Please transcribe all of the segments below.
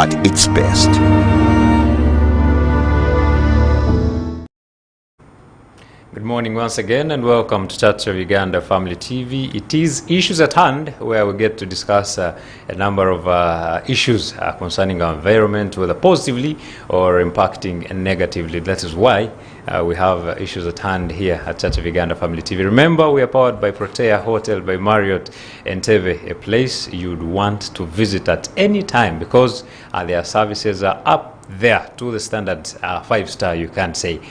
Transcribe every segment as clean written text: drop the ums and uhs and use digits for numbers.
at its best. Good morning once again and welcome to Church of Uganda Family TV. It is Issues at Hand, where we get to discuss a number of issues concerning our environment, whether positively or impacting negatively. That is why we have Issues at Hand here at Church of Uganda Family TV. Remember, we are powered by Protea Hotel by Marriott Entebbe, a place you'd want to visit at any time because their services are up there to the standard 5-star, you can't say,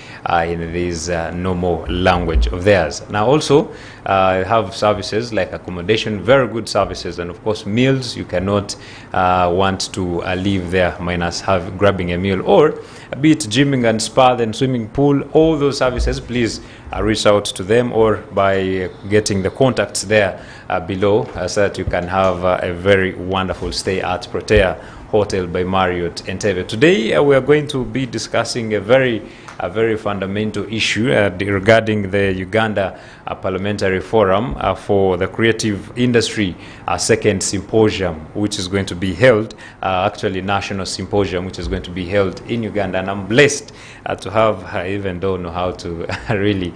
in this normal language of theirs. Now also have services like accommodation, very good services, and of course meals. You cannot want to live there minus grabbing a meal, or be it gymming and spa and swimming pool. All those services, please reach out to them or by getting the contacts there below, so that you can have a very wonderful stay at Protea Hotel by Marriott Entebbe. Today we are going to be discussing a very fundamental issue regarding the Uganda Parliamentary Forum for the Creative Industry second symposium, which is going to be held, actually national symposium, which is going to be held in Uganda. And I'm blessed to have, I even don't know how to really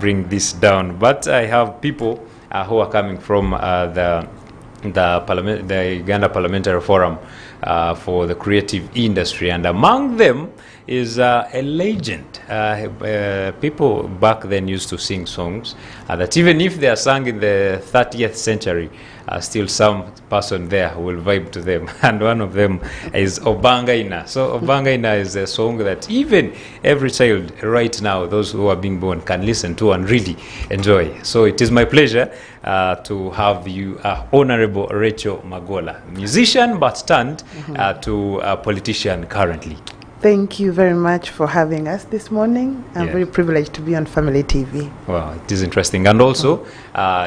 bring this down, but I have people who are coming from the Uganda Parliamentary Forum for the creative industry, and among them is a legend. People back then used to sing songs that even if they are sung in the 30th century, still some person there will vibe to them, and one of them is Obangaina. So Obangaina is a song that even every child right now, those who are being born, can listen to and really enjoy. So it is my pleasure to have you, Honorable Rachel Magoola, musician but turned to a politician currently. Thank you very much for having us this morning. I'm very privileged to be on Family TV. Wow, it is interesting. And also,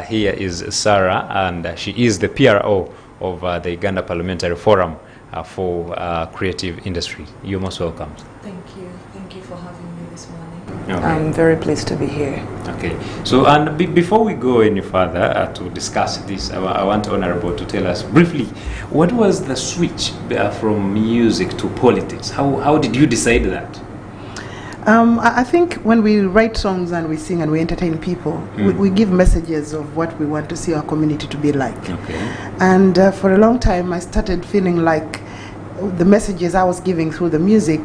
here is Sarah, and she is the PRO of the Uganda Parliamentary Forum for Creative Industry. You're most welcome. Thank you. Thank you for having me this morning. Okay. I'm very pleased to be here. Okay. So, and before we go any further to discuss this, I want Honorable to tell us briefly, what was the switch from music to politics? How did you decide that? I think when we write songs and we sing and we entertain people, we give messages of what we want to see our community to be like. Okay. And for a long time, I started feeling like the messages I was giving through the music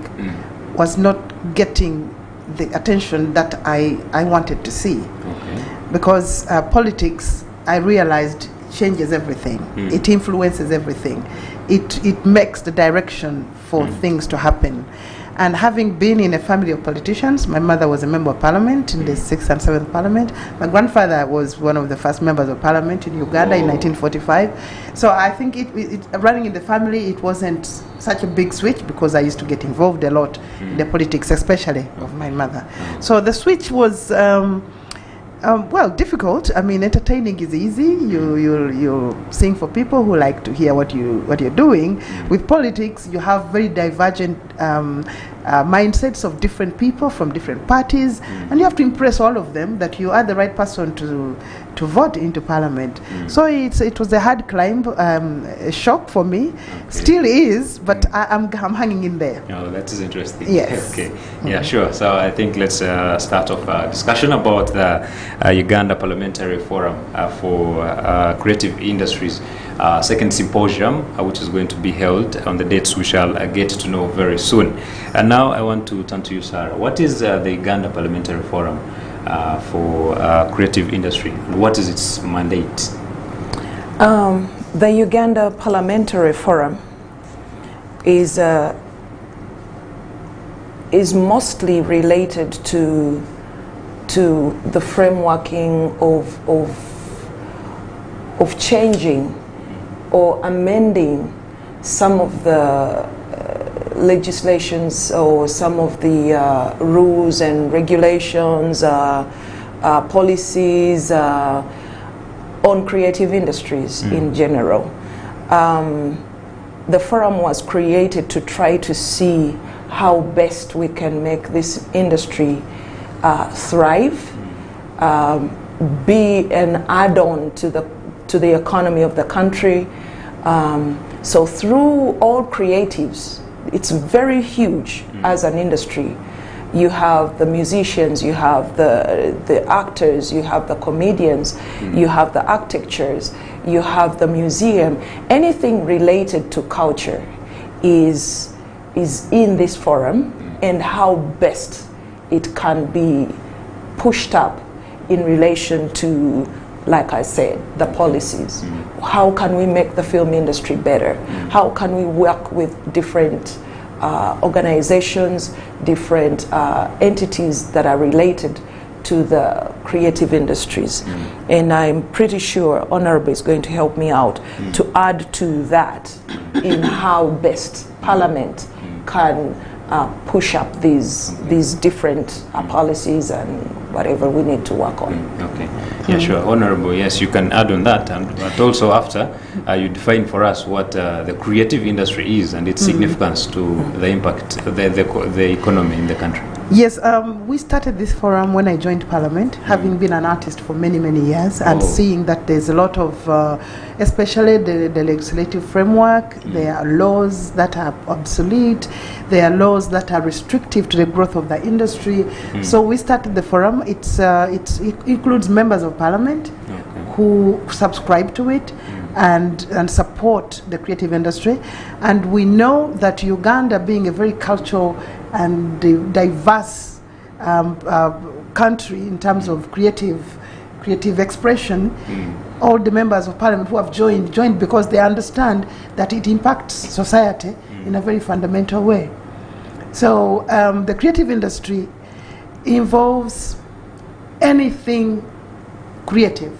was not getting the attention that I wanted to see. Okay. Because politics, I realized, changes everything. It influences everything. It makes the direction for things to happen. And having been in a family of politicians, my mother was a member of parliament in the 6th and 7th parliament. My grandfather was one of the first members of parliament in Uganda in 1945. So I think running in the family, it wasn't such a big switch because I used to get involved a lot in the politics, especially of my mother. So the switch was well, difficult. I mean, entertaining is easy. You sing for people who like to hear what you're doing. With politics, you have very divergent mindsets of different people from different parties, and you have to impress all of them that you are the right person to vote into parliament. So it was a hard climb, a shock for me. Still is, but I'm hanging in there. Oh, that is interesting. Yes. Okay. Yeah, sure. So I think let's start off a discussion about the Uganda Parliamentary Forum for Creative Industries second symposium, which is going to be held on the dates we shall get to know very soon. And now I want to turn to you, Sarah. What is the Uganda Parliamentary Forum for creative industry? What is its mandate? The Uganda Parliamentary Forum is mostly related to the frameworking of changing or amending some of the legislations or some of the rules and regulations, policies on creative industries in general. The forum was created to try to see how best we can make this industry thrive, be an add-on to the economy of the country, So through all creatives, it's very huge as an industry. You have the musicians, you have the actors, you have the comedians, you have the architectures, you have the museum. Anything related to culture is in this forum, and how best it can be pushed up in relation to, like I said, the policies. How can we make the film industry better? How can we work with different organizations, different entities that are related to the creative industries? And I'm pretty sure Honorable is going to help me out to add to that in how best Parliament can push up these different policies and whatever we need to work on. Okay. Yeah, sure. Honorable, yes, you can add on that, but also after you define for us what the creative industry is and its significance to the impact, the economy in the country. Yes, we started this forum when I joined Parliament, having been an artist for many, many years, and seeing that there's a lot of, especially the legislative framework, there are laws that are obsolete, there are laws that are restrictive to the growth of the industry. So we started the forum. It includes members of Parliament who subscribe to it and support the creative industry. And we know that Uganda, being a very cultural and diverse country in terms of creative expression, all the members of Parliament who have joined because they understand that it impacts society in a very fundamental way. So the creative industry involves anything creative.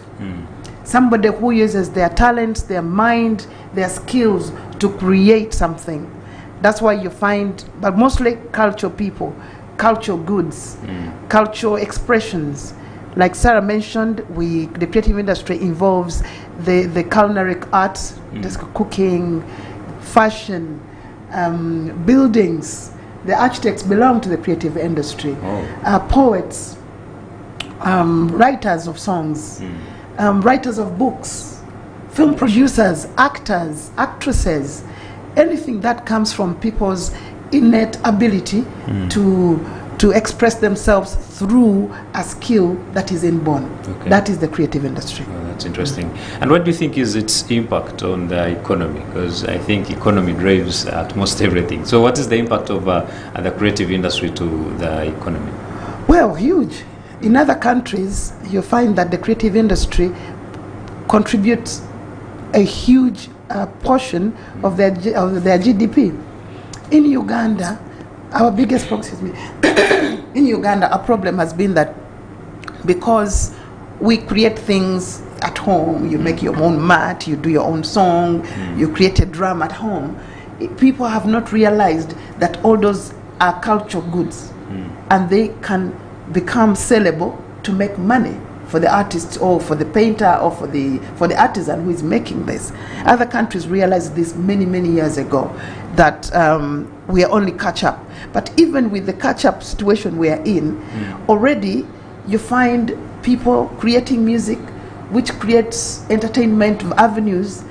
Somebody who uses their talents, their mind, their skills to create something. That's why you find, but mostly cultural people, cultural goods, cultural expressions. Like Sarah mentioned, the creative industry involves the culinary arts, just cooking, fashion, buildings. The architects belong to the creative industry. Poets, writers of songs, writers of books, film producers, actors, actresses, anything that comes from people's innate ability to express themselves through a skill that is inborn. That is the creative industry. Oh, that's interesting. And what do you think is its impact on the economy? Because I think economy drives at most everything. So what is the impact of the creative industry to the economy? Well, huge. In other countries, you find that the creative industry contributes a huge portion of their GDP. In Uganda, our biggest problem, in Uganda, our problem has been that because we create things at home, you make your own mat, you do your own song, you create a drum at home, people have not realized that all those are cultural goods, and they can become sellable to make money for the artist or for the painter or for the artisan who is making this. Other countries realized this many, many years ago, that we are only catch up. But even with the catch up situation we are in, already you find people creating music which creates entertainment avenues.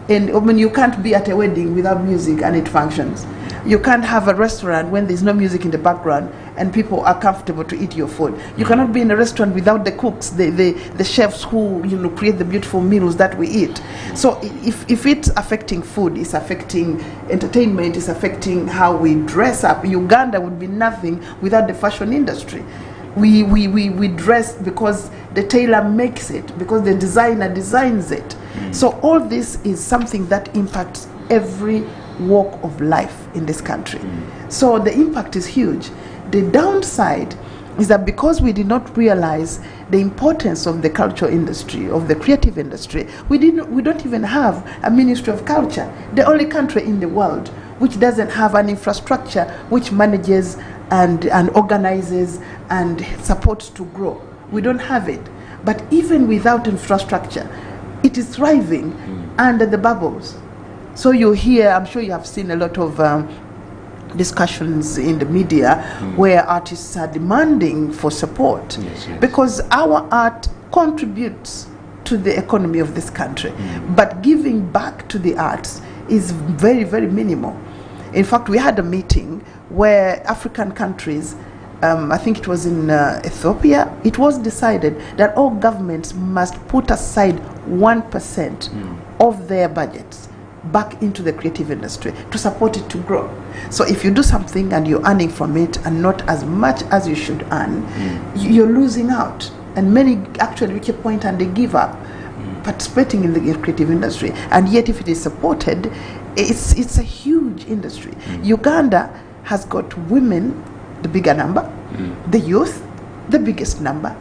And I mean, you can't be at a wedding without music and it functions. You can't have a restaurant when there's no music in the background and people are comfortable to eat your food. You cannot be in a restaurant without the cooks, the chefs who create the beautiful meals that we eat. So if it's affecting food, it's affecting entertainment, it's affecting how we dress up. Uganda would be nothing without the fashion industry. We dress because the tailor makes it, because the designer designs it. So all this is something that impacts every walk of life in this country. So the impact is huge. The downside is that because we did not realize the importance of the cultural industry, of the creative industry, we don't even have a Ministry of Culture. The only country in the world which doesn't have an infrastructure which manages and organizes and supports to grow. We don't have it. But even without infrastructure, it is thriving under the bubbles. So you hear, I'm sure you have seen a lot of discussions in the media where artists are demanding for support, because our art contributes to the economy of this country. But giving back to the arts is very, very minimal. In fact, we had a meeting where African countries, I think it was in Ethiopia, it was decided that all governments must put aside 1% of their budgets back into the creative industry to support it to grow. So if you do something and you're earning from it and not as much as you should earn, you're losing out. And many actually reach a point and they give up participating in the creative industry. And yet if it is supported, it's a huge industry. Uganda has got women, the bigger number, the youth, the biggest number,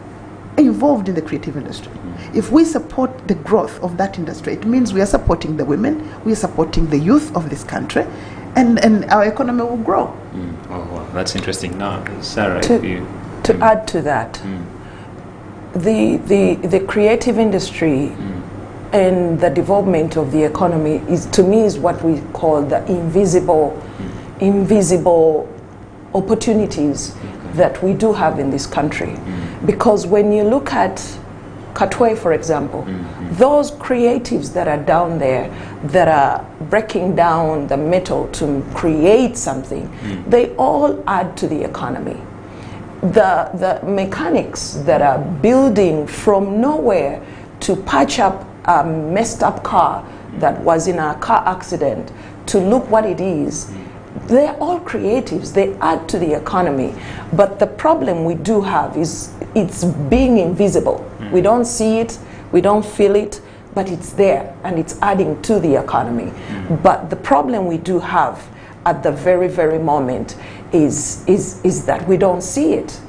involved in the creative industry. If we support the growth of that industry, it means we are supporting the women, we are supporting the youth of this country, and our economy will grow. Oh, well, that's interesting. Now, Sarah, to add to that, the creative industry and the development of the economy is, to me, is what we call the invisible opportunities that we do have in this country. Because when you look at Katwe, for example, those creatives that are down there, that are breaking down the metal to create something, they all add to the economy. The mechanics that are building from nowhere to patch up a messed up car that was in a car accident to look what it is, they're all creatives. They add to the economy. But the problem we do have is it's being invisible. We don't see it, we don't feel it, but it's there and it's adding to the economy. But the problem we do have at the very, very moment is that we don't see it,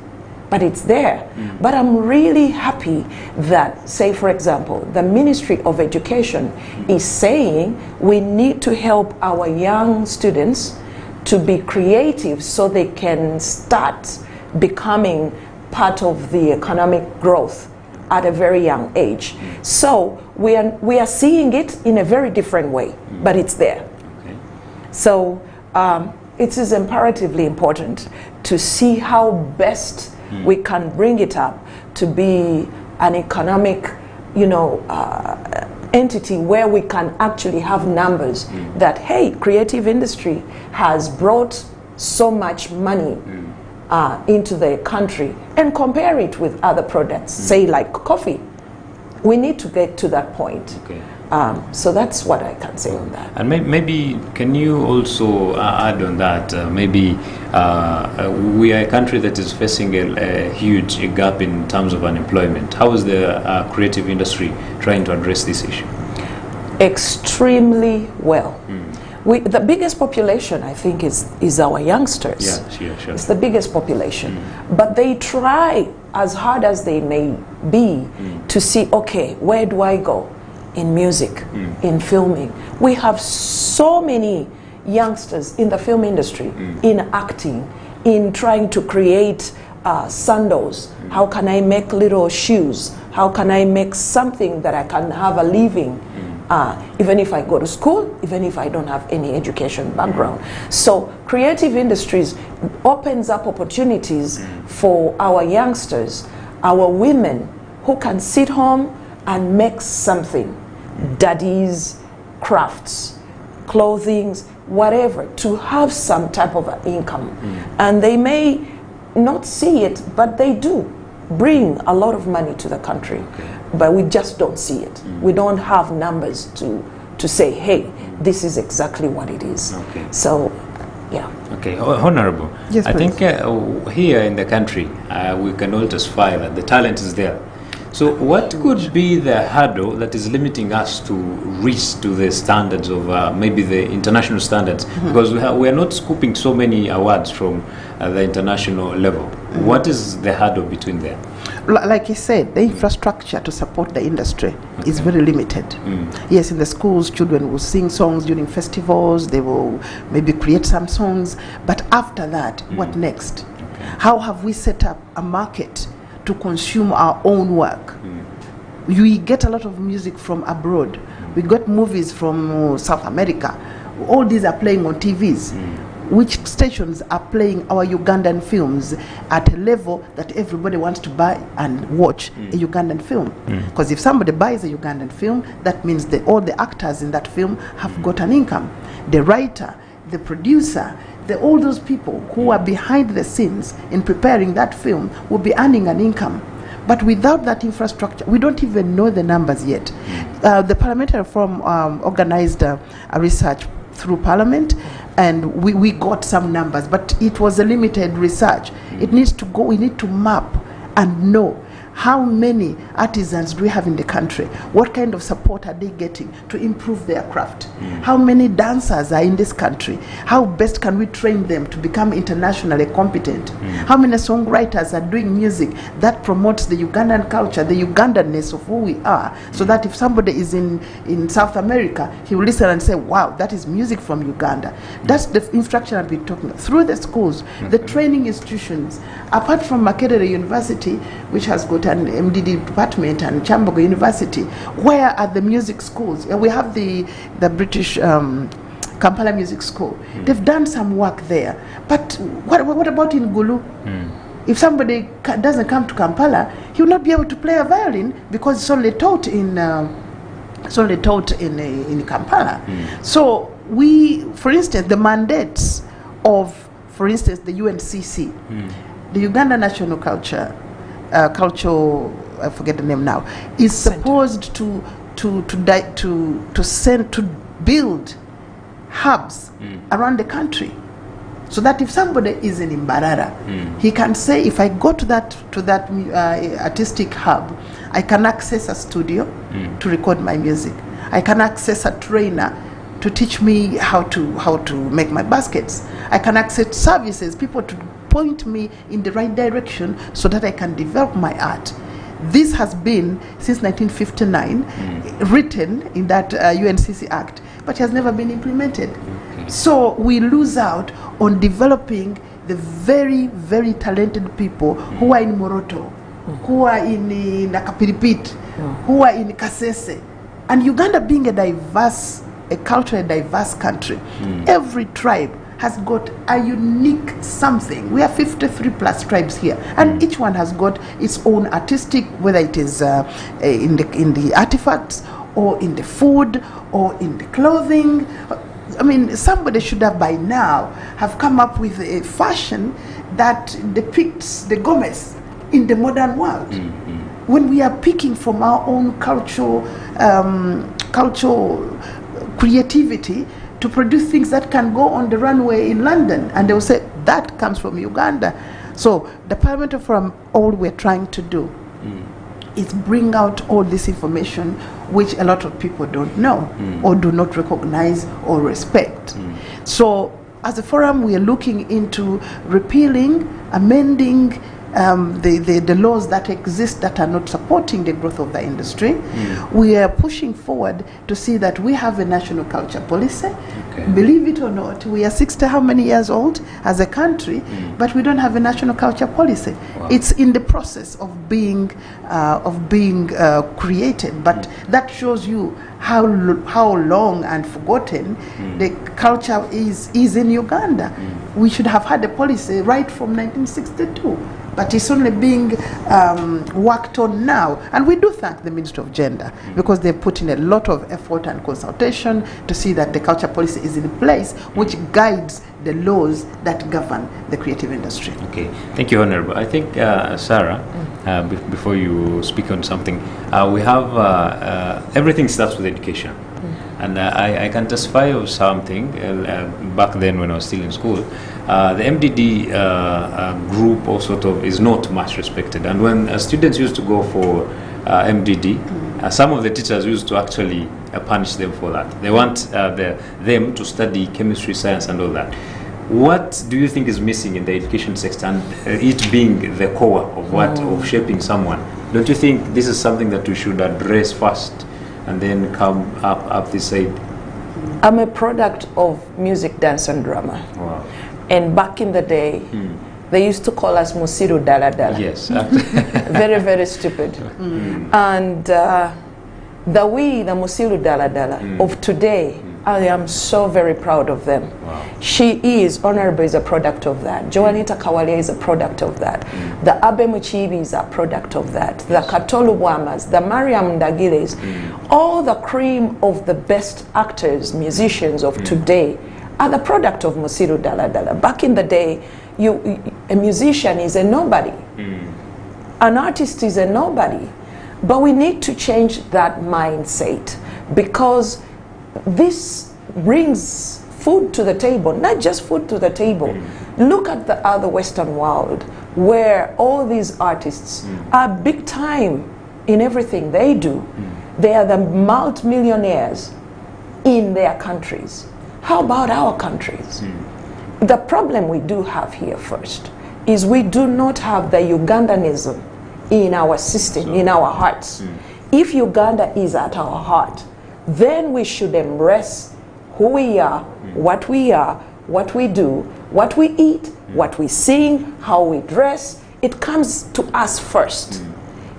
but it's there. But I'm really happy that, say for example, the Ministry of Education is saying we need to help our young students to be creative so they can start becoming part of the economic growth at a very young age. So we are seeing it in a very different way, but it's there. Okay. So it is imperatively important to see how best we can bring it up to be an economic, entity where we can actually have numbers that, hey, creative industry has brought so much money into the country, and compare it with other products, say like coffee. We need to get to that point. Okay. So that's what I can say on that. And maybe can you also add on that? Maybe we are a country that is facing a huge gap in terms of unemployment. How is the creative industry trying to address this issue? Extremely well. The biggest population, I think, is our youngsters. Yeah, sure. It's the biggest population. But they try as hard as they may be to see, okay, where do I go? In music, in filming. We have so many youngsters in the film industry, in acting, in trying to create sandals. How can I make little shoes? How can I make something that I can have a living? Even if I go to school, even if I don't have any education background. So creative industries opens up opportunities for our youngsters, our women who can sit home and make something. Daddies, crafts, clothing, whatever, to have some type of income. And they may not see it, but they do bring a lot of money to the country. Okay. But we just don't see it. We don't have numbers to say, hey, this is exactly what it is. Okay. So, yeah. Okay, Honorable. Yes, I please. think here in the country, we can all testify that the talent is there. So what could be the hurdle that is limiting us to reach to the standards of maybe the international standards? Because we are not scooping so many awards from the international level. What is the hurdle between there? Like you said, the infrastructure to support the industry is very limited. Yes, in the schools, children will sing songs during festivals, they will maybe create some songs, but after that, what next? How have we set up a market to consume our own work? We get a lot of music from abroad. We got movies from South America. All these are playing on TVs. which stations are playing our Ugandan films at a level that everybody wants to buy and watch a Ugandan film. Because if somebody buys a Ugandan film, that means that all the actors in that film have got an income. The writer, the producer, all those people who are behind the scenes in preparing that film will be earning an income. But without that infrastructure, we don't even know the numbers yet. The Parliamentary Forum organized a research through Parliament, and we got some numbers, but it was a limited research. It needs to go, we need to map and know how many artisans do we have in the country? What kind of support are they getting to improve their craft? How many dancers are in this country? How best can we train them to become internationally competent? How many songwriters are doing music that promotes the Ugandan culture, the Ugandanness of who we are, so that if somebody is in South America, he will listen and say, wow, that is music from Uganda. That's the infrastructure I've been talking about. Through the schools, the training institutions, apart from Makerere University, which has got an MDD department, and Chambogo University, where are the music schools? We have the British Kampala Music School. They've done some work there. But what about in Gulu? If somebody doesn't come to Kampala, he will not be able to play a violin because it's only taught in Kampala. So for instance, the mandates of, for instance, the UNCC, the Uganda National Cultural, I forget the name now, is supposed to build hubs around the country, so that if somebody is in Imbarara, he can say, if I go to that artistic hub, I can access a studio to record my music. I can access a trainer to teach me how to make my baskets. I can access services, people to point me in the right direction so that I can develop my art. This has been since 1959 written in that UNCC Act, but has never been implemented. So we lose out on developing the very, very talented people who are in Moroto, who are in Nakapiripit, who are in Kasese. And Uganda being a culturally diverse country, every tribe has got a unique something. We have 53 plus tribes here, and each one has got its own artistic, whether it is in the artifacts, or in the food, or in the clothing. I mean, somebody should have by now have come up with a fashion that depicts the Gomez in the modern world. When we are picking from our own cultural creativity to produce things that can go on the runway in London, and they will say that comes from Uganda. So the Parliamentary Forum, all we're trying to do is bring out all this information which a lot of people don't know or do not recognize or respect. So as a forum, we are looking into repealing, amending the laws that exist that are not supporting the growth of the industry. We are pushing forward to see that we have a national culture policy. Believe it or not, we are 60 how many years old as a country, but we don't have a national culture policy. It's in the process of being created, but that shows you how long and forgotten the culture is in Uganda. We should have had a policy right from 1962. But it's only being worked on now. And we do thank the Ministry of Gender because they've put in a lot of effort and consultation to see that the culture policy is in place, which guides the laws that govern the creative industry. Okay, thank you, Honorable. I think, Sarah, before you speak on something, we have everything starts with education. And I can testify of something back then when I was still in school. The MDD group or sort of is not much respected. And when students used to go for MDD, some of the teachers used to actually punish them for that. They want them to study chemistry, science, and all that. What do you think is missing in the education sector, and it being the core of of shaping someone? Don't you think this is something that we should address first and then come up this side? I'm a product of music, dance, and drama. Wow. And back in the day, they used to call us Musiru Dala Dala. Yes. Very, very stupid. And the Musiru Dala Dala of today I am so very proud of them. Wow. She is, Honorable is a product of that. Joanita Kawalia is a product of that. The Abe Muchibi is a product of that. The Katolu Bwamas, the Mariam Ndagiles, all the cream of the best actors, musicians of today are the product of Musiru Daladala. Back in the day, a musician is a nobody. An artist is a nobody. But we need to change that mindset, because this brings food to the table, not just food to the table. Look at the other Western world, where all these artists are big time in everything they do. They are the multi-millionaires in their countries. How about our countries? The problem we do have here first is we do not have the Ugandanism in our system, in our hearts. If Uganda is at our heart, then we should embrace who we are, what we do, what we eat, what we sing, how we dress. It comes to us first.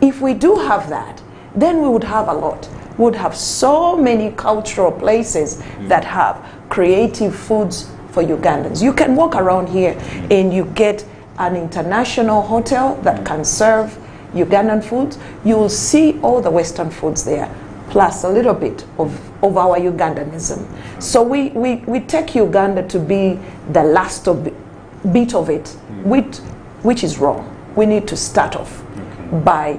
If we do have that, then we would have a lot. We would have so many cultural places that have creative foods for Ugandans. You can walk around here and you get an international hotel that can serve Ugandan foods. You will see all the Western foods there, plus a little bit of our Ugandanism. So we take Uganda to be the last bit of it, which is wrong. We need to start off by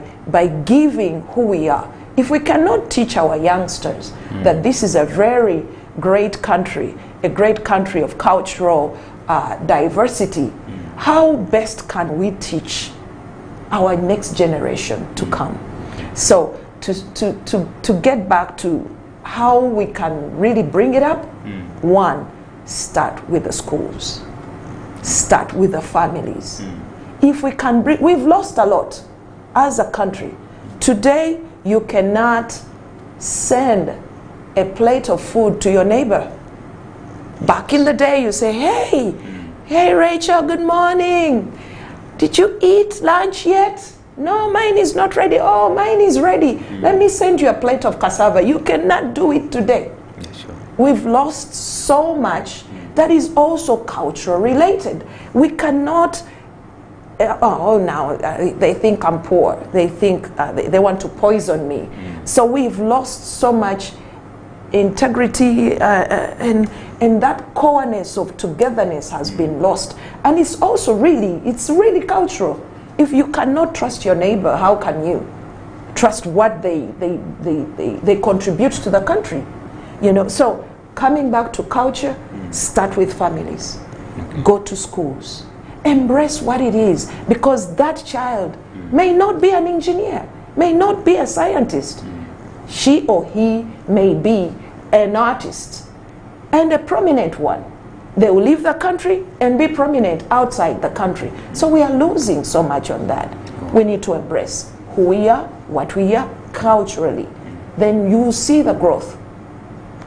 giving who we are. If we cannot teach our youngsters that this is a very great country, a great country of cultural diversity, how best can we teach our next generation to come? So to get back to how we can really bring it up, one, start with the schools, start with the families. If we can bring, we've lost a lot as a country. Today, you cannot send a plate of food to your neighbor. Back in the day, you say, hey Rachel, good morning. Did you eat lunch yet? No, mine is not ready. Oh, mine is ready. Let me send you a plate of cassava. You cannot do it today. Yeah, sure. We've lost so much that is also cultural related. We cannot, now they think I'm poor. They think they want to poison me. So we've lost so much integrity and that coreness of togetherness has been lost. And it's also it's really cultural. If you cannot trust your neighbor, how can you trust what they contribute to the country? You know, so coming back to culture, start with families. Go to schools. Embrace what it is, because that child may not be an engineer, may not be a scientist. She or he may be an artist, and a prominent one. They will leave the country and be prominent outside the country. So we are losing so much on that. We need to embrace who we are, what we are, culturally. Then you will see the growth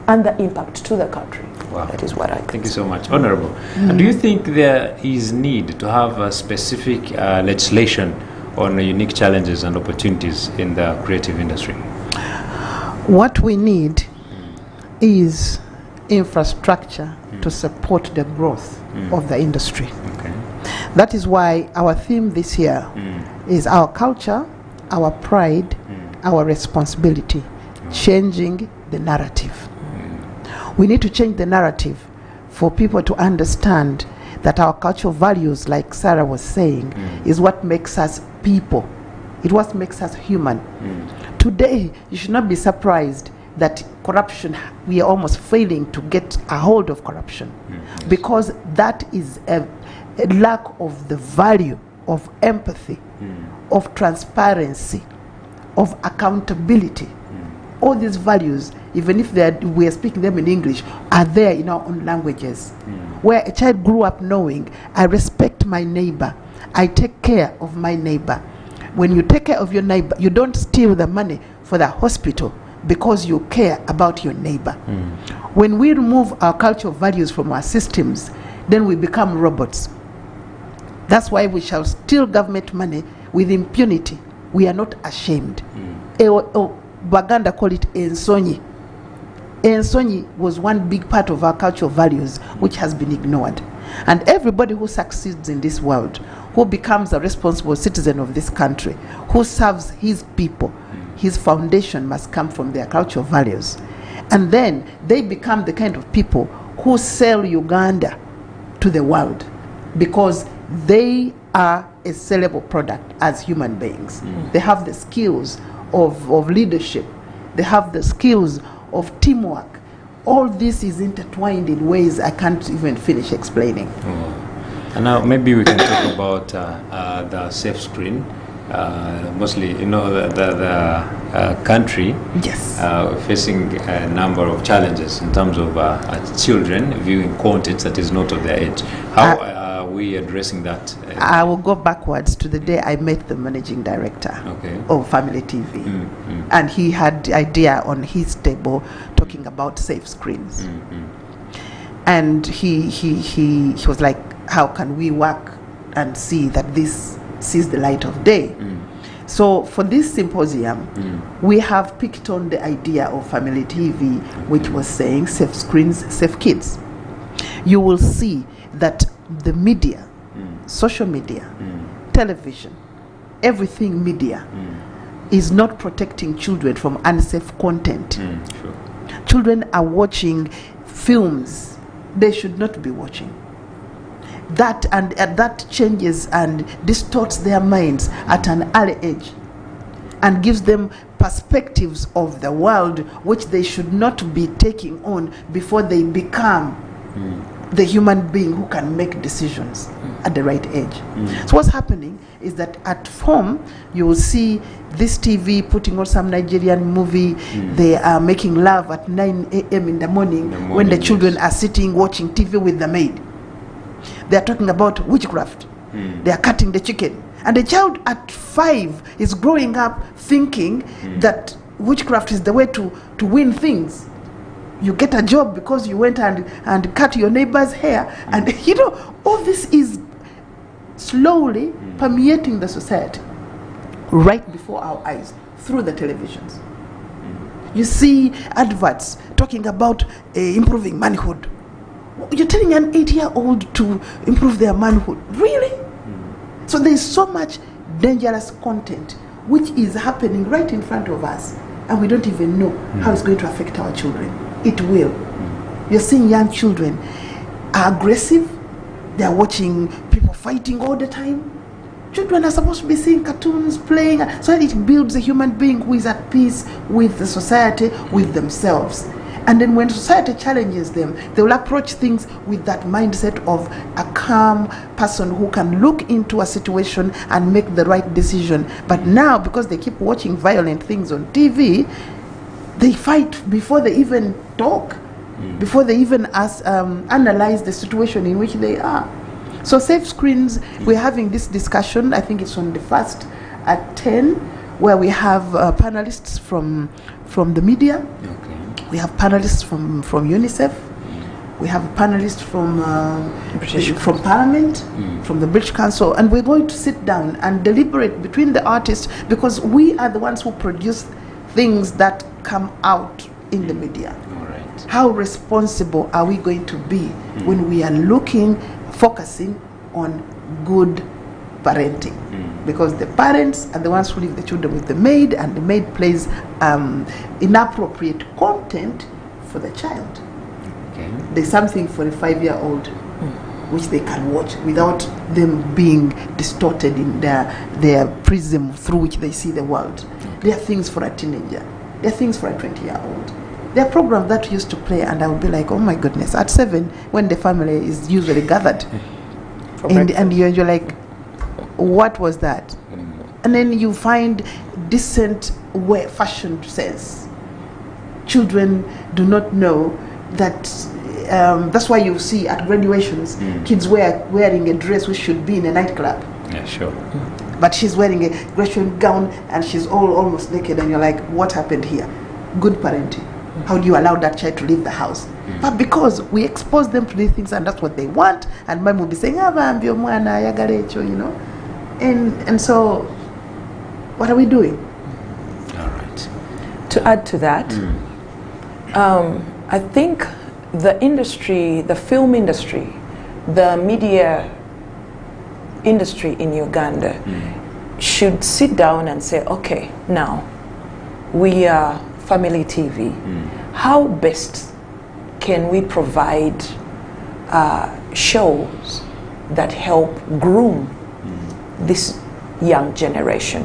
and the impact to the country. Wow. That is what I think. Thank you so much. Honorable, do you think there is need to have a specific legislation on unique challenges and opportunities in the creative industry? What we need is infrastructure to support the growth of the industry. Okay. That is why our theme this year is our culture, our pride, our responsibility, changing the narrative. We need to change the narrative for people to understand that our cultural values, like Sarah was saying, is what makes us people. It what makes us human. Today, you should not be surprised that corruption, we are almost failing to get a hold of corruption, because that is a lack of the value of empathy, of transparency, of accountability. All these values, even if we are speaking them in English, are there in our own languages. Where a child grew up knowing, I respect my neighbor, I take care of my neighbor. When you take care of your neighbor, you don't steal the money for the hospital, because you care about your neighbor. When we remove our cultural values from our systems, then we become robots. That's why we shall steal government money with impunity. We are not ashamed. Baganda call it ensonyi. Ensonyi was one big part of our cultural values, which has been ignored. And everybody who succeeds in this world, who becomes a responsible citizen of this country, who serves his people, his foundation must come from their cultural values. And then they become the kind of people who sell Uganda to the world, because they are a sellable product as human beings. They have the skills of leadership. They have the skills of teamwork. All this is intertwined in ways I can't even finish explaining. And now maybe we can talk about the safe screen. Mostly, the country facing a number of challenges in terms of children viewing content that is not of their age. How are we addressing that? I will go backwards to the day I met the managing director of Family TV. And he had the idea on his table talking about safe screens. And he was like, how can we work and see that this sees the light of day? So for this symposium, we have picked on the idea of Family TV, which was saying safe screens, safe kids. You will see that the media, social media, television, everything media is not protecting children from unsafe content. Children are watching films they should not be watching. That changes and distorts their minds at an early age and gives them perspectives of the world which they should not be taking on before they become the human being who can make decisions at the right age. So what's happening is that at home you will see this TV putting on some Nigerian movie. They are making love at 9 a.m. in the morning when the children are sitting watching TV with the maid. They are talking about witchcraft. They are cutting the chicken. And the child at 5 is growing up thinking that witchcraft is the way to win things. You get a job because you went and cut your neighbor's hair. And all this is slowly permeating the society right before our eyes through the televisions. You see adverts talking about improving manhood. You're telling an 8-year-old to improve their manhood. Really? So there's so much dangerous content which is happening right in front of us, and we don't even know how it's going to affect our children. It will. You're seeing young children are aggressive. They're watching people fighting all the time. Children are supposed to be seeing cartoons, playing, so that it builds a human being who is at peace with the society, with themselves. And then when society challenges them, they will approach things with that mindset of a calm person who can look into a situation and make the right decision. But now, because they keep watching violent things on TV, they fight before they even talk, before they even analyze the situation in which they are. So safe screens, we're having this discussion, I think it's on the 1st at 10, where we have panelists from the media. We have panelists from UNICEF. We have panelists from Parliament, from the British Council, and we're going to sit down and deliberate between the artists, because we are the ones who produce things that come out in the media. How responsible are we going to be when we are focusing on good parenting? Because the parents are the ones who leave the children with the maid, and the maid plays inappropriate content for the child. There's something for a 5-year-old which they can watch without them being distorted in their prism through which they see the world. There are things for a teenager. There are things for a 20-year-old. There are programs that used to play, and I would be like, oh my goodness, at 7, when the family is usually gathered, and you're like, what was that? And then you find decent fashion sense. Children do not know that. That's why you see at graduations kids wearing a dress which should be in a nightclub. Yeah, sure. But she's wearing a graduation gown and she's almost naked, and you're like, what happened here? Good parenting. How do you allow that child to leave the house? But because we expose them to these things, and that's what they want, and mom will be saying, and so what are we doing? All right. To add to that, I think the industry, the film industry, the media industry in Uganda should sit down and say, okay, now we are family TV. How best can we provide shows that help groom this young generation?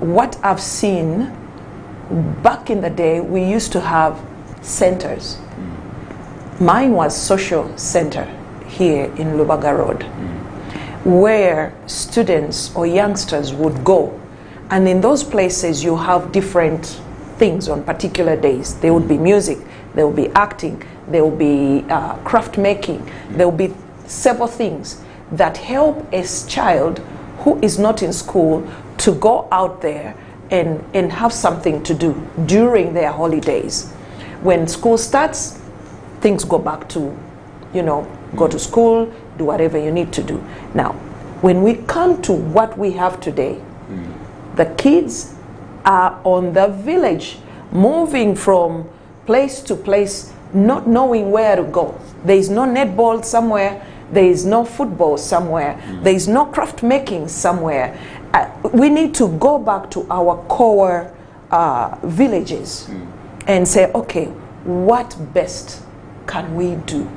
What I've seen back in the day, we used to have centers. Mine was social center here in Lubaga Road, where students or youngsters would go. And in those places, you have different things on particular days. There would be music, there will be acting, there will be craft making, there will be several things that help a child who is not in school to go out there and have something to do during their holidays. When school starts, things go back to, go to school, do whatever you need to do. Now, when we come to what we have today, the kids are on the village, moving from place to place, not knowing where to go. There is no netball somewhere, there is no football somewhere, there is no craft making somewhere. We need to go back to our core villages and say, okay, what best can we do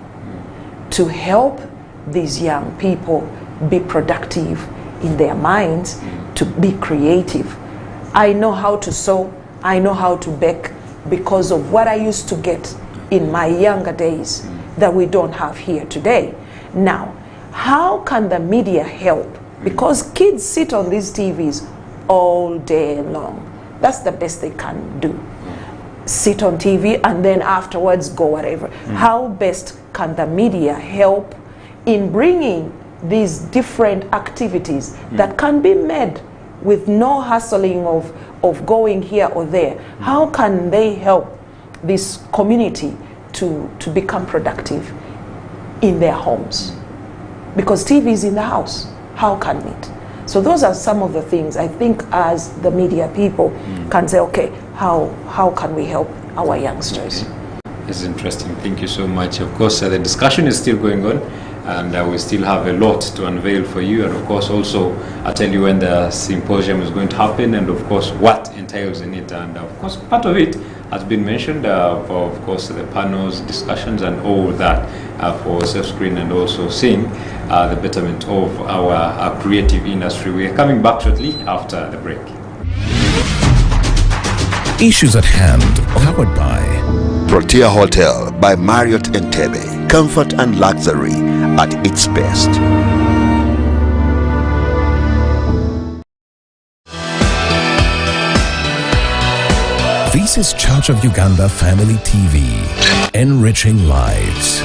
to help these young people be productive in their minds, to be creative? I know how to sew, I know how to bake because of what I used to get in my younger days that we don't have here today. Now, how can the media help? Because kids sit on these TVs all day long. That's the best they can do. Sit on TV and then afterwards go whatever. How best can the media help in bringing these different activities that can be made with no hassling of going here or there? How can they help this community to become productive in their homes? Because TV is in the house. How can it? So those are some of the things I think as the media people can say, okay, how can we help our youngsters? Okay. It's interesting. Thank you so much. Of course, the discussion is still going on, and we still have a lot to unveil for you. And of course, also, I'll tell you when the symposium is going to happen, and of course, what entails in it. And of course, part of it has been mentioned for, of course, the panels, discussions, and all that for self-screen and also seeing the betterment of our creative industry. We are coming back shortly after the break. Issues at hand, powered by Protea Hotel by Marriott Entebbe. Comfort and luxury at its best. This is Church of Uganda Family TV, enriching lives.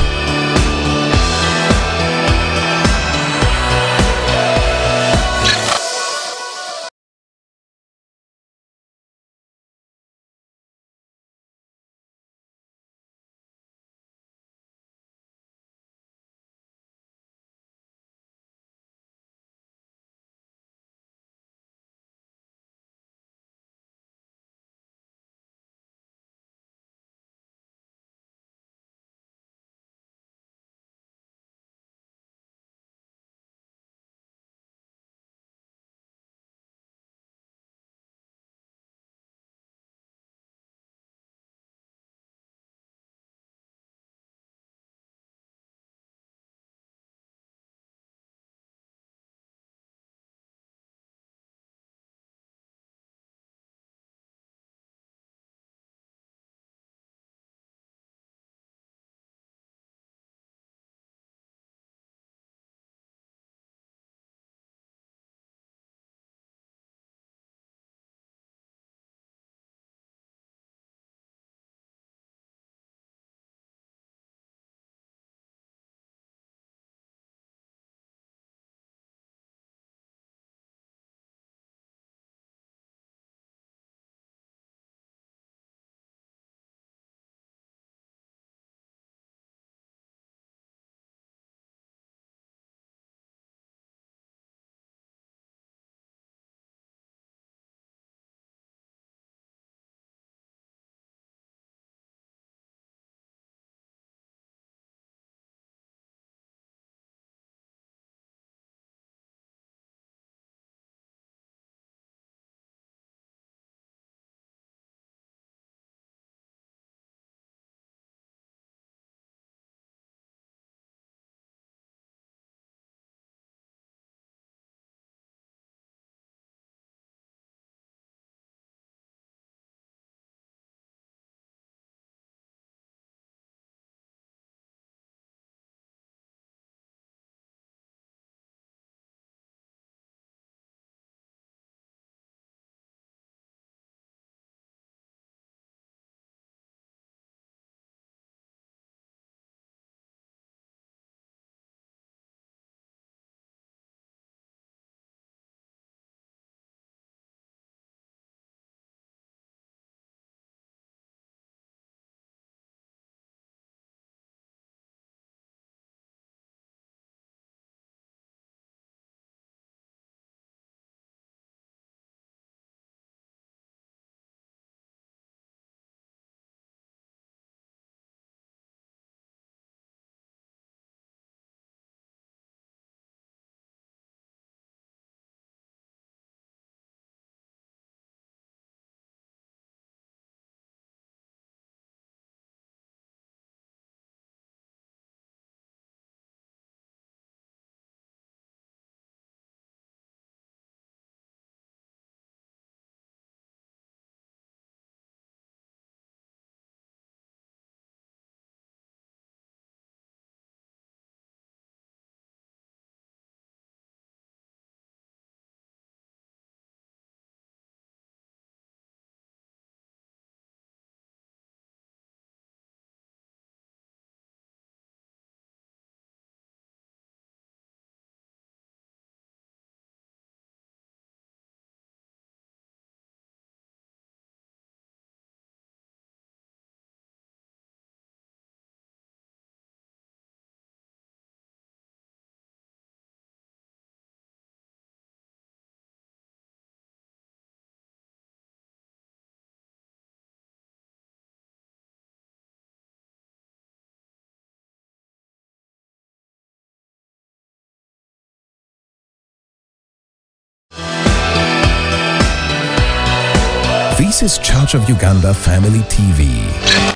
This is Church of Uganda Family TV,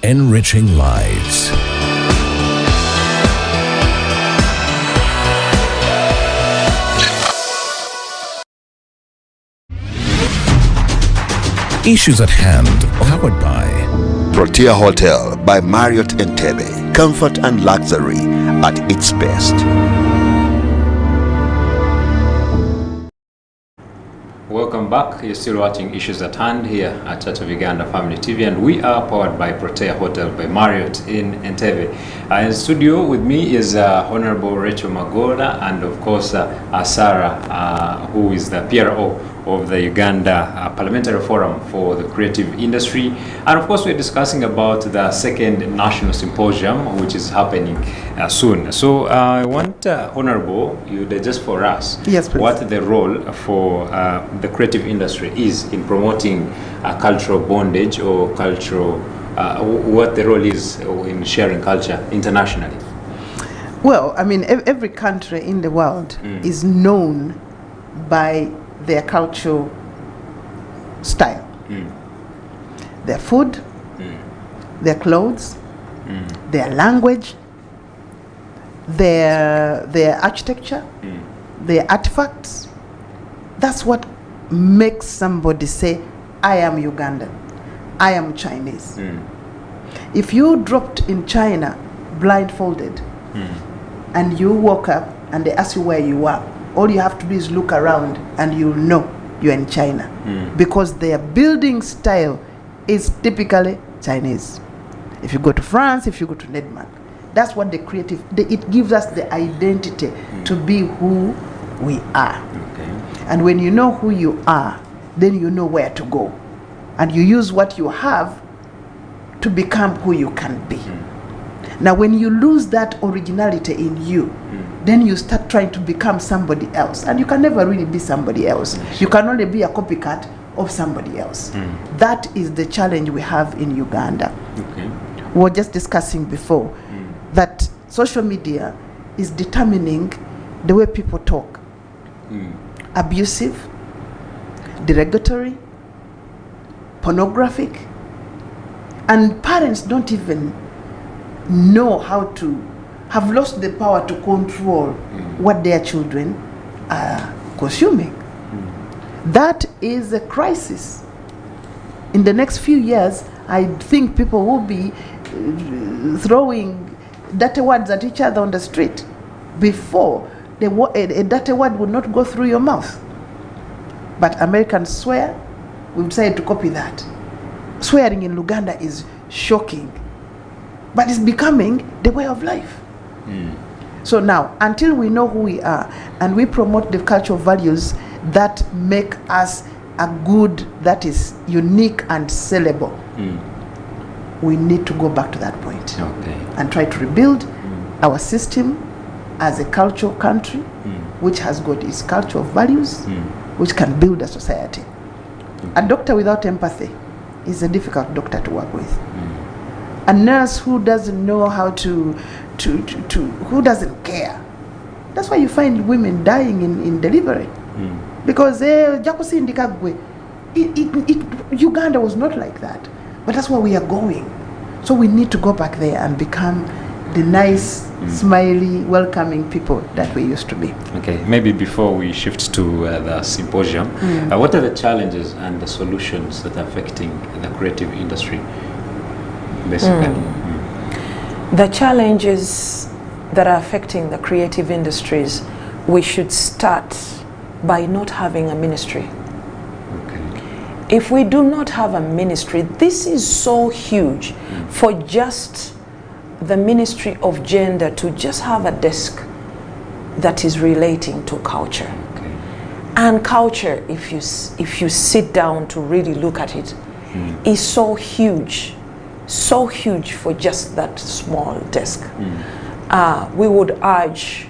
enriching lives. Issues at hand, powered by Protea Hotel by Marriott Entebbe. Comfort and luxury at its best. Welcome back. You're still watching Issues at Hand here at Church of Uganda Family TV, and we are powered by Protea Hotel by Marriott in Entebbe. In studio with me is Honorable Rachel Magoola, and of course Sarah, who is the PRO of the Uganda Parliamentary Forum for the Creative Industry. And of course we're discussing about the second National Symposium, which is happening soon. So I want Honorable, you digest for us what the role for the creative industry is in promoting cultural bondage or cultural, what the role is in sharing culture internationally. Well, I mean, every country in the world is known by their cultural style, their food, their clothes, their language, their architecture, their artifacts. That's what makes somebody say, I am Ugandan, I am Chinese. If you dropped in China blindfolded and you woke up and they ask you where you are, all you have to do is look around and you'll know you're in China, because their building style is typically Chinese. If you go to France, if you go to Denmark, that's what the creative, it gives us the identity to be who we are. And when you know who you are, then you know where to go, and you use what you have to become who you can be. Now when you lose that originality in you, then you start trying to become somebody else, and you can never really be somebody else. You can only be a copycat of somebody else. That is the challenge we have in Uganda. We were just discussing before that social media is determining the way people talk. Abusive, derogatory, pornographic, and parents don't even know how to, have lost the power to control what their children are consuming. That is a crisis. In the next few years, I think people will be throwing dirty words at each other on the street. Before, a dirty word would not go through your mouth. But Americans swear, we decided to copy that. Swearing in Uganda is shocking, but it's becoming the way of life. So now, until we know who we are and we promote the cultural values that make us a good that is unique and sellable, we need to go back to that point and try to rebuild our system as a cultural country which has got its cultural values, which can build a society. A doctor without empathy is a difficult doctor to work with. A nurse who doesn't know how to who doesn't care. That's why you find women dying in delivery. Because Uganda was not like that. But that's where we are going. So we need to go back there and become the nice, smiley, welcoming people that we used to be. Okay, maybe before we shift to the symposium, what are the challenges and the solutions that are affecting the creative industry, basically? The challenges that are affecting the creative industries, we should start by not having a ministry. If we do not have a ministry, this is so huge for just the Ministry of Gender to just have a desk that is relating to culture. And culture, if you sit down to really look at it, is so huge for just that small desk. We would urge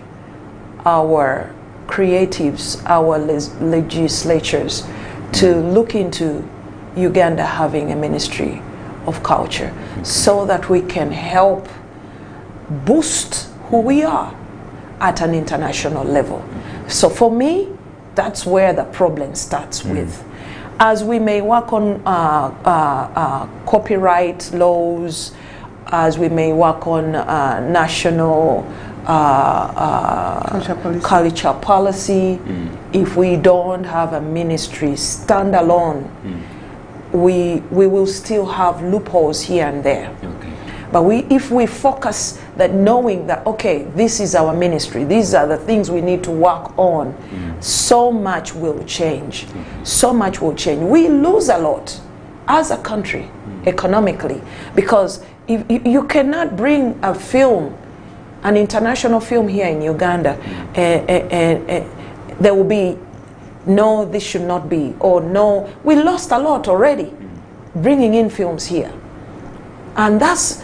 our creatives, our legislatures to look into Uganda having a ministry of culture so that we can help boost who we are at an international level. So for me, that's where the problem starts with. As we may work on copyright laws, as we may work on national culture policy, if we don't have a ministry standalone, we will still have loopholes here and there. Okay. But if we focus that, knowing that, okay, this is our ministry, these are the things we need to work on, so much will change. So much will change. We lose a lot as a country economically, because if you cannot bring a film, an international film here in Uganda, there will be no, this should not be, or no, we lost a lot already bringing in films here. And that's,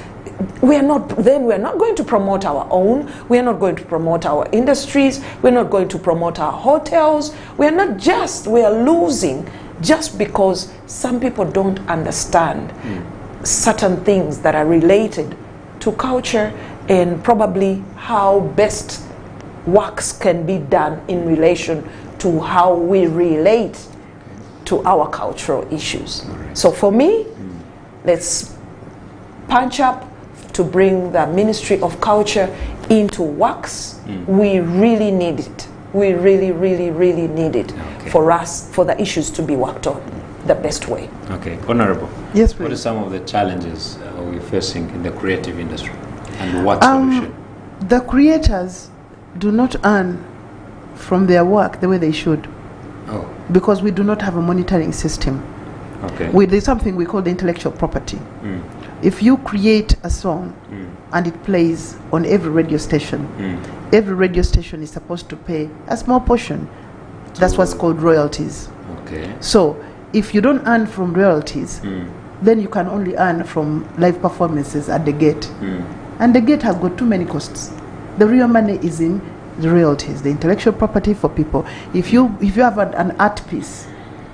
we are not going to promote our own, we are not going to promote our industries, we're not going to promote our hotels, we are losing just because some people don't understand certain things that are related to culture and probably how best works can be done in relation to how we relate to our cultural issues. So for me, let's punch up to bring the Ministry of Culture into works. We really need it. We really, really, really need it for us, for the issues to be worked on the best way. Okay, Honorable. Yes, please. What are some of the challenges we're facing in the creative industry, and what solution? The creators do not earn from their work the way they should, because we do not have a monitoring system. Okay. There's something we call the intellectual property. If you create a song and it plays on every radio station, every radio station is supposed to pay a small portion. That's what's called royalties. Okay. So if you don't earn from royalties, then you can only earn from live performances at the gate. And the gate has got too many costs. The real money is in the royalties, the intellectual property for people. If you have an art piece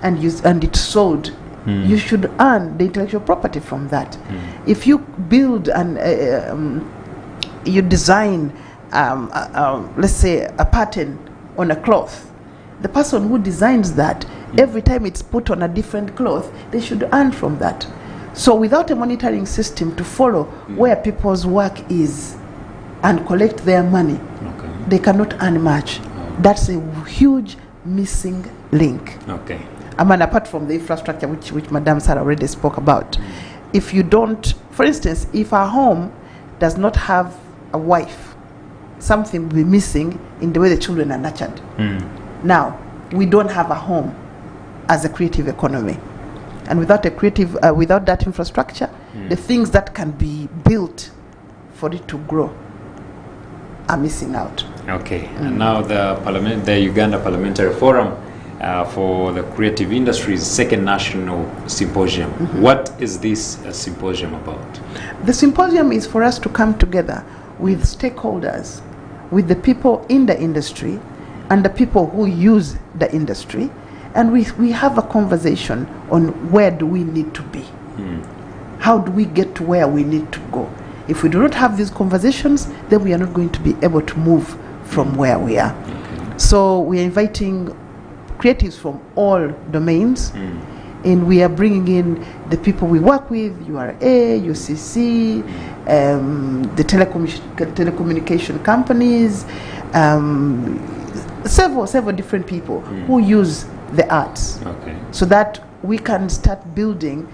and it's sold, you should earn the intellectual property from that. If you build and you design, let's say, a pattern on a cloth, the person who designs that, every time it's put on a different cloth, they should earn from that. So without a monitoring system to follow where people's work is and collect their money, they cannot earn much. That's a huge missing link. Okay. I mean, apart from the infrastructure which Madam Sarah already spoke about, if you don't, for instance, if a home does not have a wife, something will be missing in the way the children are nurtured. Now, we don't have a home as a creative economy, and without without that infrastructure, the things that can be built for it to grow are missing out. Okay. And now the Uganda Parliamentary Forum for the Creative Industries second national symposium. What is this symposium about? The symposium is for us to come together with stakeholders, with the people in the industry and the people who use the industry, and we have a conversation on where do we need to be. How do we get to where we need to go? If we do not have these conversations, then we are not going to be able to move from where we are. So we are inviting creatives from all domains, and we are bringing in the people we work with, URA, UCC, the telecommunication companies, several different people who use the arts, so that we can start building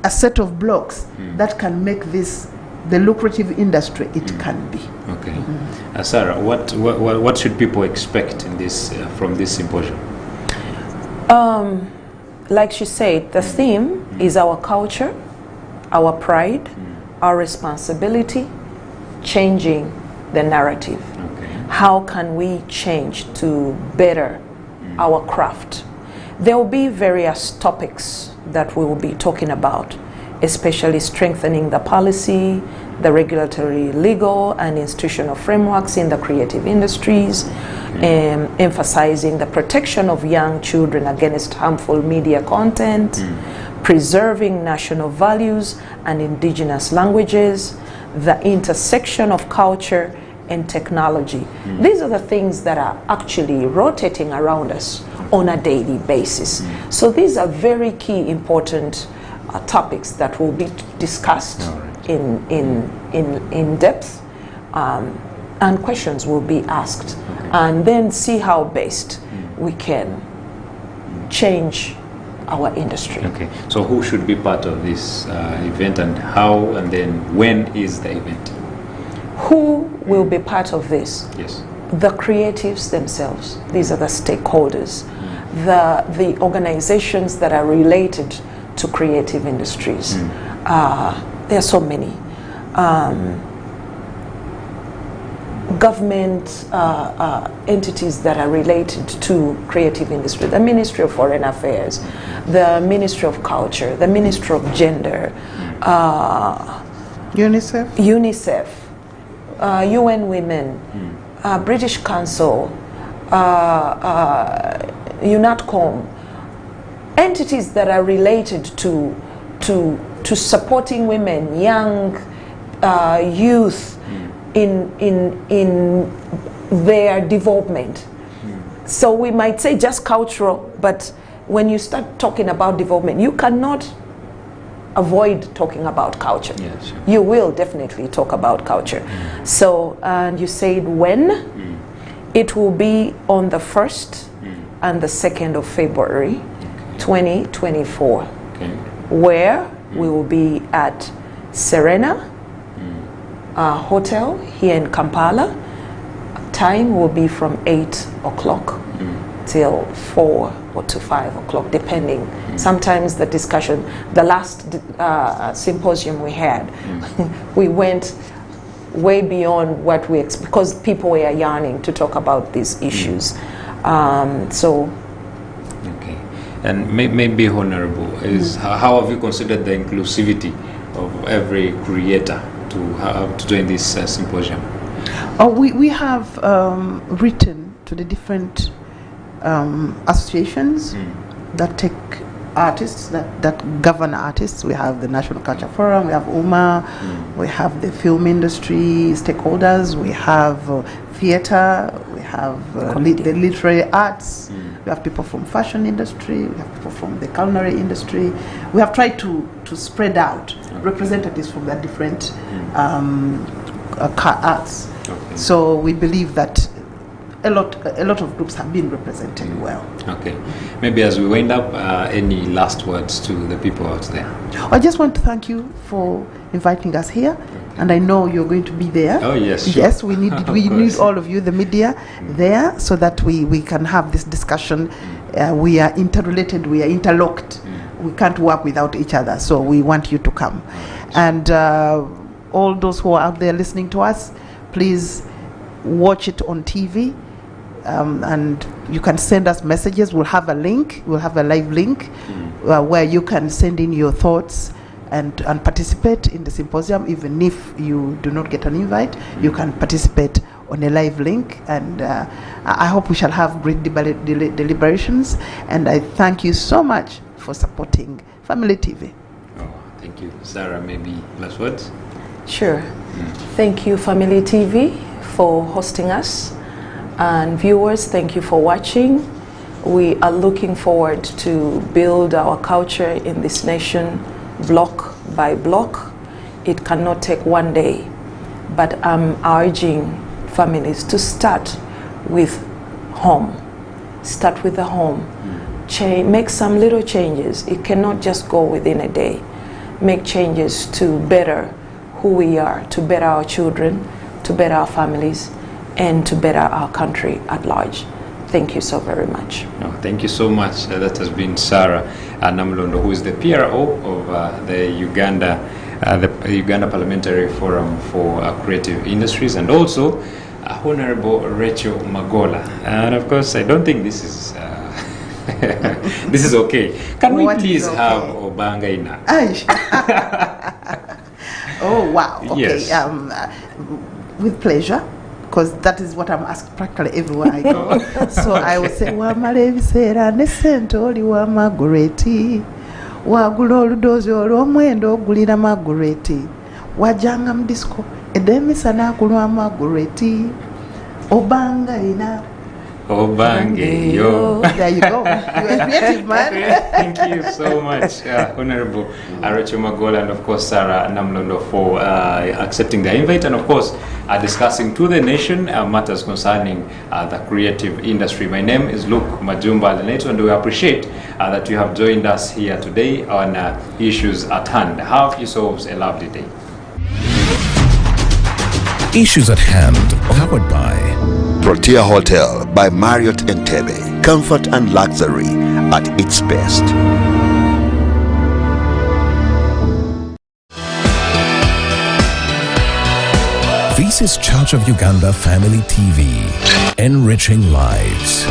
a set of blocks that can make this the lucrative industry it can be. Okay. Sarah, what should people expect in this from this symposium? Like she said, the theme is our culture, our pride, our responsibility, changing the narrative. How can we change to better our craft? There will be various topics that we will be talking about, especially strengthening the policy, the regulatory, legal, and institutional frameworks in the creative industries, emphasizing the protection of young children against harmful media content, preserving national values and indigenous languages, the intersection of culture and technology. These are the things that are actually rotating around us on a daily basis. So these are very key, important topics that will be discussed in depth, and questions will be asked, and then see how best we can change our industry. Okay, so who should be part of this event, and how, and then when is the event? Who will be part of this? Yes. The creatives themselves. These are the stakeholders, the organizations that are related to creative industries. There are so many. Government entities that are related to creative industry, the Ministry of Foreign Affairs, the Ministry of Culture, the Ministry of Gender, UNICEF, UN Women, British Council, UNATCOM, entities that are related to supporting women, young youth in their development. So we might say just cultural, but when you start talking about development, you cannot avoid talking about culture. Yeah, sure. You will definitely talk about culture. So, and you said when? It will be on the 1st and the 2nd of February 2024, where we will be at Serena Hotel here in Kampala. Time will be from 8 o'clock till 4 or to 5 o'clock, depending. Sometimes the discussion, the last symposium we had, we went way beyond what we expect, because people were yearning to talk about these issues. Okay, and maybe Honorable, how have you considered the inclusivity of every creator to join this symposium? We have written to the different associations that take artists, that govern artists. We have the National Culture Forum, we have UMA, we have the film industry stakeholders, we have theatre, we have the literary arts, we have people from fashion industry, we have people from the culinary industry. We have tried to spread out representatives from the different arts. So we believe that a lot of groups have been represented well. Okay, maybe as we wind up, any last words to the people out there? I just want to thank you for inviting us here, and I know you're going to be there. Oh yes, sure. Yes, we need all of you, the media, there, so that we can have this discussion. We are interrelated, we are interlocked. We can't work without each other, so we want you to come. And all those who are out there listening to us, please watch it on TV. And you can send us messages. We'll have a link. We'll have a live link where you can send in your thoughts and participate in the symposium. Even if you do not get an invite, you can participate on a live link. And I hope we shall have great deliberations. And I thank you so much for supporting Family TV. Oh, thank you. Sarah, maybe last words? Sure. Thank you, Family TV, for hosting us. And viewers, thank you for watching. We are looking forward to build our culture in this nation block by block. It cannot take one day, but I'm urging families to start with home. Start with the home. Make some little changes. It cannot just go within a day. Make changes to better who we are, to better our children, to better our families, and to better our country at large. Thank you so very much. No, thank you so much. That has been Sarah Namlondo, who is the PRO of the Uganda Parliamentary Forum for Creative Industries, and also Honorable Rachel Magoola. And of course, I don't think this is this is okay. Can we please have Obanga Ina? Oh wow! Okay, Yes. With pleasure. Because that is what I'm asked practically everywhere I go. So I will say, Wamala ebiseera ne ssente oli wa Magureti, wagula oludozi olw'omwenda ogulira Magureti, wajjanga mu disco edda emisana akulwa Magureti, Obanga ina Obangeyo. There you go. You are creative, man. Thank you so much, Honorable Rachel Magoola, and of course Sarah Namlondo for accepting the invite, and of course discussing to the nation matters concerning the creative industry. My name is Luke Majumba Leneto, and we appreciate that you have joined us here today on Issues at Hand. Have yourselves a lovely day. Issues at Hand, powered by Protea Hotel by Marriott Entebbe. Comfort and luxury at its best. This is Church of Uganda Family TV, enriching lives.